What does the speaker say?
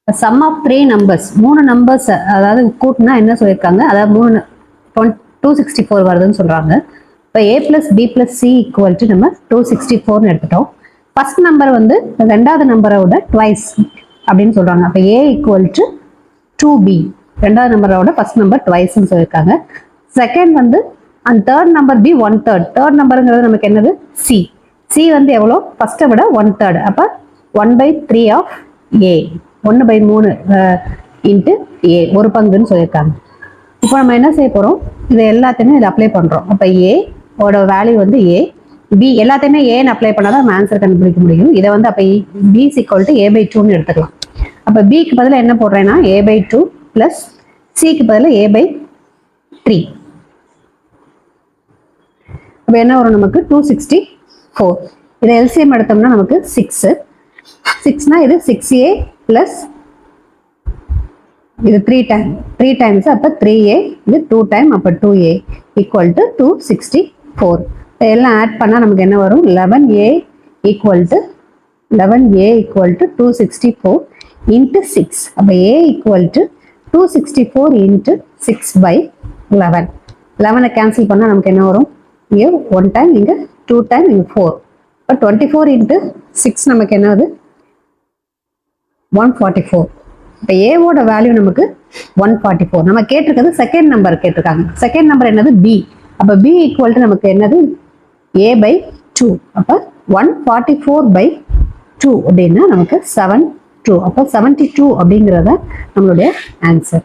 Some of 3 numbers, 3 numbers அதாவது கூட்டினா என்ன சொல்லியிருக்காங்க, அதாவது 264 வருதுன்னு சொல்றாங்க. இப்போ a plus B plus C equal to நம்ம 264 எடுத்துட்டோம். ஃபர்ஸ்ட் நம்பர் வந்து ரெண்டாவது நம்பரோட ட்வைஸ் அப்படின்னு சொல்றாங்க. அப்போ a ஈக்குவல் டு 2b, ரெண்டாவது நம்பரோட ஃபர்ஸ்ட் நம்பர் ட்வைஸ்ன்னு சொல்லியிருக்காங்க. செகண்ட் வந்து and third number B 1/3. Third நம்பருங்கிறது நமக்கு என்னது சி. சி வந்து எவ்வளோ, ஃபர்ஸ்ட்டை விட 1/3. அப்போ 1/3 ஆஃப் ஏ, 1/3 இன்ட்டு ஏ, ஒரு பங்குன்னு சொல்லியிருக்காங்க. இப்போ நம்ம என்ன செய்ய போகிறோம், இது எல்லாத்தையுமே இதை அப்ளை பண்ணுறோம். அப்போ ஏ ஓட வேல்யூ வந்து ஏ, பி எல்லாத்தையுமே ஏன்னு அப்ளை பண்ணால் தான் நம்ம ஆன்சர் கண்டுபிடிக்க முடியும். இதை வந்து அப்போ பி ஈக்குவல் டு a/2ன்னு எடுத்துக்கலாம். அப்போ பிக்கு பதிலாக என்ன போடுறேன்னா a/2 ப்ளஸ் சிக்கு பதிலாக a/3. அப்போ என்ன வரும் நமக்கு 264. இதை எல்சிஎம் எடுத்தோம்னா நமக்கு 6. 6னா இது 6a பிளஸ் இது 3 டைம்ஸ், அப்போ 3a, இது 2 டைம், அப்போ 2a ஈக்குவல் டு 264. எல்லாம் ஆட் பண்ணால் நமக்கு என்ன வரும், 11a ஈக்குவல் டு 264 இன்ட்டு 6. அப்போ a equal to 264 into 6/11. 11 cancel பண்ணால் நமக்கு என்ன வரும், இங்கே 1 டைம், இங்கே 2 டைம், இங்கே 4. இப்போ 24 இன்ட்டு 6 நமக்கு என்னது 144. இப்போ ஏவோட வேல்யூ நமக்கு 144. நம்ம கேட்டிருக்கிறது செகண்ட் நம்பர் கேட்டிருக்காங்க. செகண்ட் நம்பர் என்னது பி. அப்போ பி ஈக்குவல் டு நமக்கு என்னது a/2. அப்போ 144/2 அப்படின்னா நமக்கு 72. அப்போ 72 அப்படிங்கிறத நம்மளுடைய ஆன்சர்.